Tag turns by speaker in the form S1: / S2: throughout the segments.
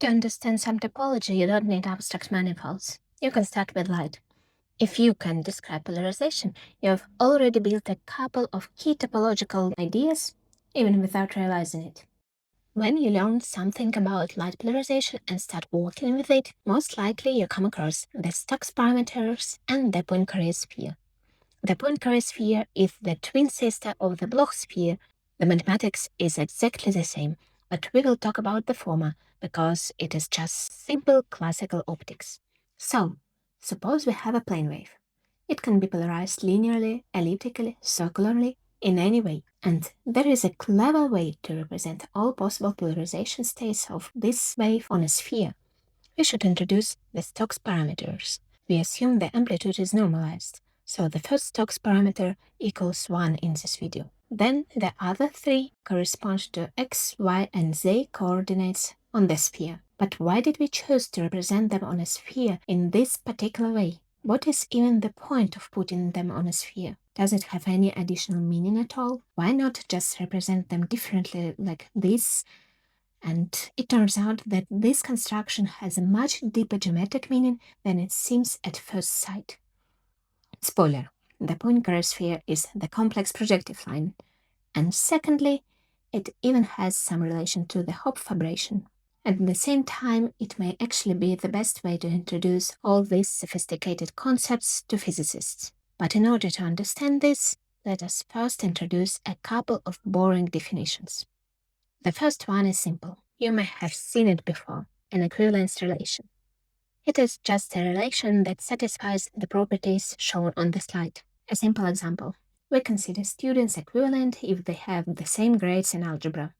S1: To understand some topology, you don't need abstract manifolds. You can start with light. If you can describe polarization, you have already built a couple of key topological ideas, even without realizing it. When you learn something about light polarization and start working with it, most likely you come across the Stokes parameters and the Poincaré sphere. The Poincaré sphere is the twin sister of the Bloch sphere. The mathematics is exactly the same, but we will talk about the former because it is just simple classical optics. So, suppose we have a plane wave. It can be polarized linearly, elliptically, circularly, in any way. And there is a clever way to represent all possible polarization states of this wave on a sphere. We should introduce the Stokes parameters. We assume the amplitude is normalized, so the first Stokes parameter equals 1 in this video. Then the other three correspond to x, y, and z coordinates on the sphere. But why did we choose to represent them on a sphere in this particular way? What is even the point of putting them on a sphere? Does it have any additional meaning at all? Why not just represent them differently like this? And it turns out that this construction has a much deeper geometric meaning than it seems at first sight. Spoiler, the Poincaré sphere is the complex projective line. And secondly, it even has some relation to the Hopf fibration. At the same time, it may actually be the best way to introduce all these sophisticated concepts to physicists. But in order to understand this, let us first introduce a couple of boring definitions. The first one is simple. You may have seen it before, an equivalence relation. It is just a relation that satisfies the properties shown on the slide. A simple example. We consider students equivalent if they have the same grades in algebra.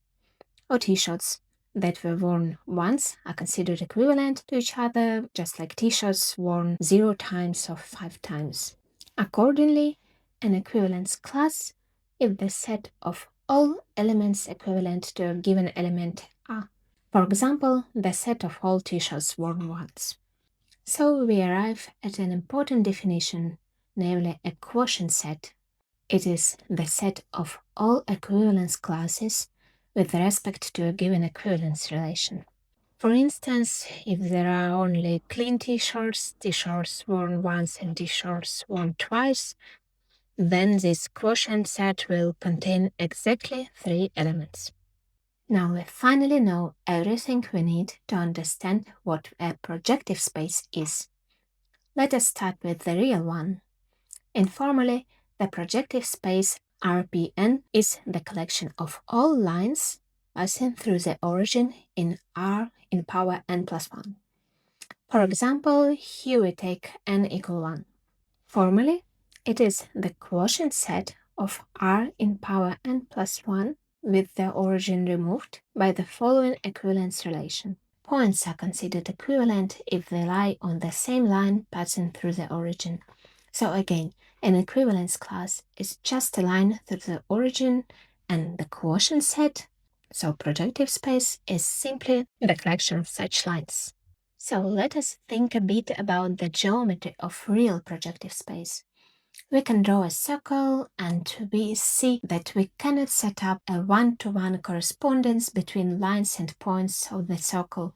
S1: Or t-shirts that were worn once are considered equivalent to each other, just like t-shirts worn 0 times or 5 times. Accordingly, an equivalence class is the set of all elements equivalent to a given element A. For example, the set of all t-shirts worn once. So we arrive at an important definition, namely a quotient set. It is the set of all equivalence classes with respect to a given equivalence relation. For instance, if there are only clean t-shirts, t-shirts worn once and t-shirts worn twice, then this quotient set will contain exactly 3 elements. Now we finally know everything we need to understand what a projective space is. Let us start with the real one. Informally, the projective space RPN is the collection of all lines passing through the origin in R in power n plus 1. For example, here we take n equal 1. Formally, it is the quotient set of R in power n plus 1 with the origin removed by the following equivalence relation. Points are considered equivalent if they lie on the same line passing through the origin. So again, an equivalence class is just a line through the origin, and the quotient set, so projective space, is simply the collection of such lines. So let us think a bit about the geometry of real projective space. We can draw a circle, and we see that we cannot set up a one-to-one correspondence between lines and points of the circle,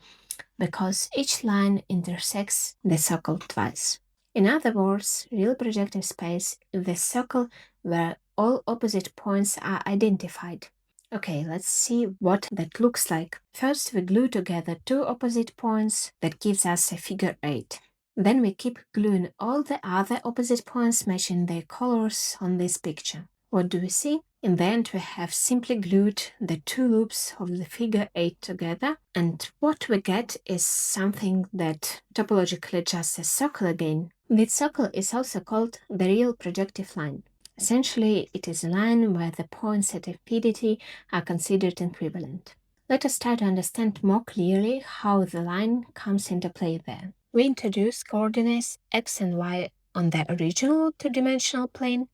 S1: because each line intersects the circle twice. In other words, real projective space is the circle where all opposite points are identified. Okay, let's see what that looks like. First, we glue together 2 opposite points. That gives us a figure 8. Then we keep gluing all the other opposite points matching their colors on this picture. What do we see? In the end, we have simply glued the 2 loops of the figure 8 together, and what we get is something that topologically just a circle again. This circle is also called the real projective line. Essentially, it is a line where the points at infinity are considered equivalent. Let us try to understand more clearly how the line comes into play there. We introduce coordinates x and y on the original two-dimensional plane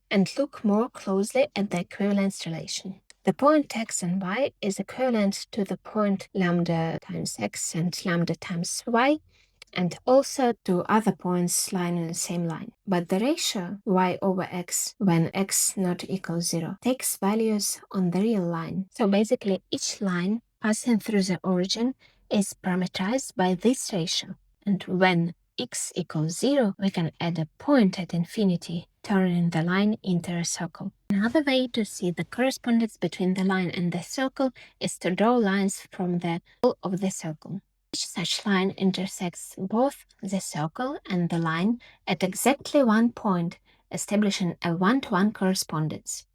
S1: and look more closely at the equivalence relation. The point x and y is equivalent to the point lambda times x and lambda times y, and also to other points lying in the same line. But the ratio y over x when x not equals 0 takes values on the real line. So basically each line passing through the origin is parameterized by this ratio, and when x equals 0, we can add a point at infinity, turning the line into a circle. Another way to see the correspondence between the line and the circle is to draw lines from the whole of the circle. Each such line intersects both the circle and the line at exactly one point, establishing a one-to-one correspondence.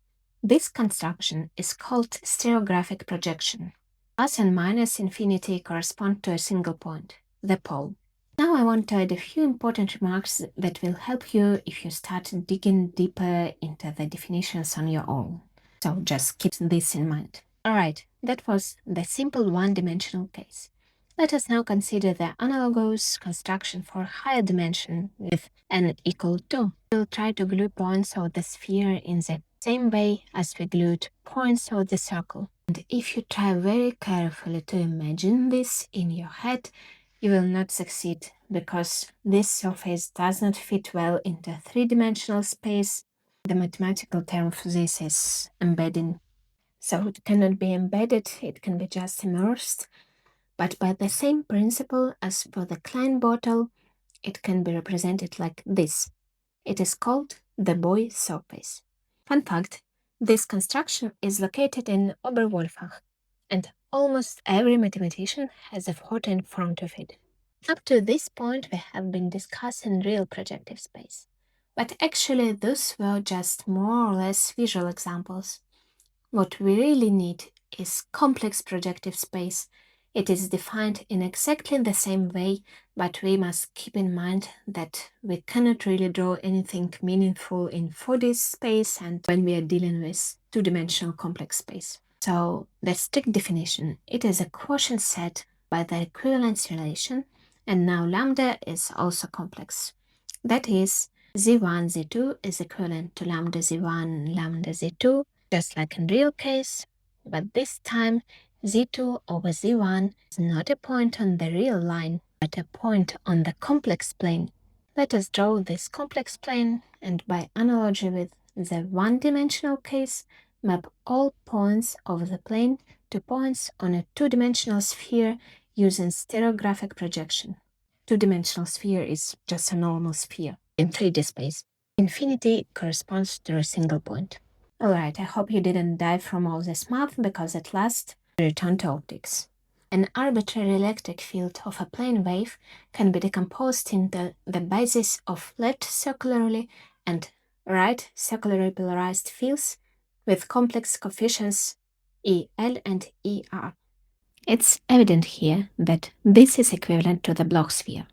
S1: This construction is called stereographic projection. Plus and minus infinity correspond to a single point, the pole. Now I want to add a few important remarks that will help you if you start digging deeper into the definitions on your own. So just keep this in mind. Alright, that was the simple one-dimensional case. Let us now consider the analogous construction for higher dimension with n equal 2. We'll try to glue points of the sphere in the same way as we glued points of the circle. And if you try very carefully to imagine this in your head, you will not succeed because this surface does not fit well into three-dimensional space. The mathematical term for this is embedding. So it cannot be embedded, it can be just immersed. But by the same principle as for the Klein bottle, it can be represented like this. It is called the boy surface. Fun fact, this construction is located in Oberwolfach, and almost every mathematician has a photo in front of it. Up to this point, we have been discussing real projective space. But actually, those were just more or less visual examples. What we really need is complex projective space. It is defined in exactly the same way, but we must keep in mind that we cannot really draw anything meaningful in 4D space and when we are dealing with two-dimensional complex space. So the strict definition, it is a quotient set by the equivalence relation, and now lambda is also complex. That is, z1, z2 is equivalent to lambda z1, lambda z2, just like in real case, but this time z2 over z1 is not a point on the real line, but a point on the complex plane. Let us draw this complex plane and by analogy with the one-dimensional case, map all points of the plane to points on a two-dimensional sphere using stereographic projection. Two-dimensional sphere is just a normal sphere in 3D space. Infinity corresponds to a single point. Alright, I hope you didn't die from all this math because at last we return to optics. An arbitrary electric field of a plane wave can be decomposed into the basis of left circularly and right circularly polarized fields with complex coefficients EL and ER. It's evident here that this is equivalent to the Bloch sphere.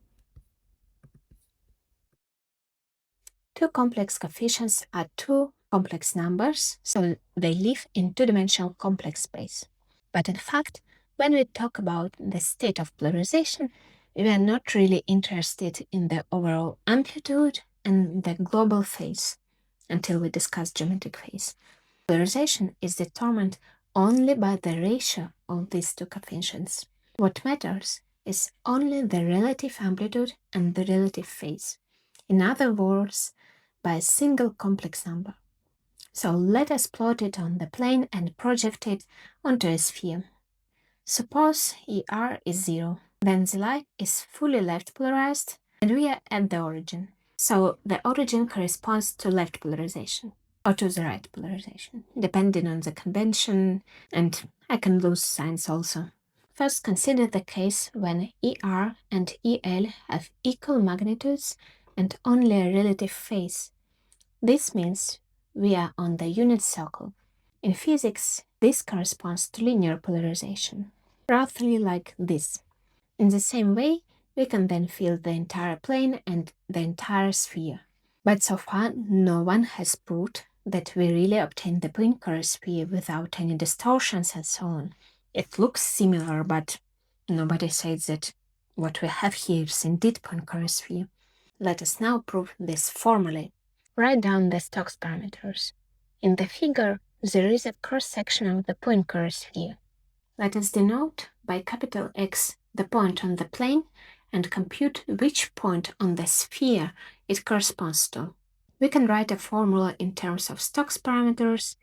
S1: Two complex coefficients are two complex numbers, so they live in two-dimensional complex space. But in fact, when we talk about the state of polarization, we are not really interested in the overall amplitude and the global phase until we discuss geometric phase. Polarization is determined only by the ratio of these two coefficients. What matters is only the relative amplitude and the relative phase. In other words, by a single complex number. So let us plot it on the plane and project it onto a sphere. Suppose ER is 0, then the light is fully left polarized and we are at the origin. So the origin corresponds to left polarization or to the right polarization, depending on the convention, and I can lose signs also. First, consider the case when ER and EL have equal magnitudes and only a relative phase. This means we are on the unit circle. In physics, this corresponds to linear polarization, roughly like this. In the same way, we can then fill the entire plane and the entire sphere. But so far, no one has proved that we really obtain the Poincare sphere without any distortions and so on. It looks similar, but nobody says that what we have here is indeed Poincare sphere. Let us now prove this formally. Write down the Stokes parameters. In the figure, there is a cross-section of the Poincare sphere. Let us denote by capital X the point on the plane and compute which point on the sphere it corresponds to. We can write a formula in terms of Stokes parameters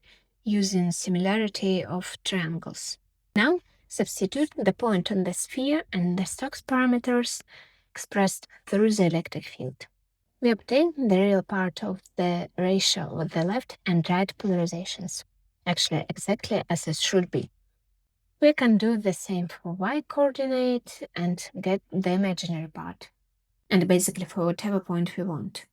S1: using similarity of triangles. Now, substitute the point on the sphere and the Stokes parameters expressed through the electric field. We obtain the real part of the ratio with the left and right polarizations, actually exactly as it should be. We can do the same for y coordinate and get the imaginary part, and basically for whatever point we want.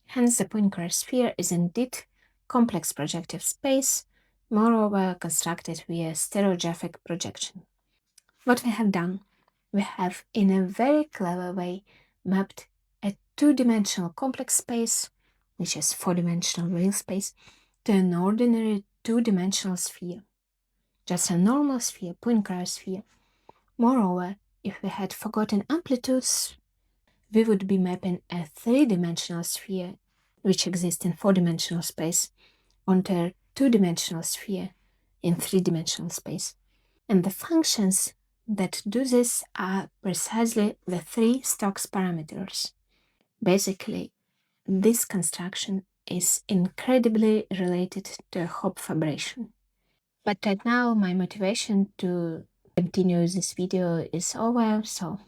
S1: Hence, the Poincare sphere is indeed complex projective space, moreover constructed via stereographic projection. What we have done, we have in a very clever way mapped a two-dimensional complex space, which is four-dimensional real space, to an ordinary two-dimensional sphere. Just a normal sphere, Poincare sphere. Moreover, if we had forgotten amplitudes, we would be mapping a three-dimensional sphere, which exists in four-dimensional space, onto a two-dimensional sphere in three-dimensional space. And the functions that do this are precisely the three Stokes parameters. Basically, this construction is incredibly related to Hopf fibration. But right now, my motivation to continue this video is over, so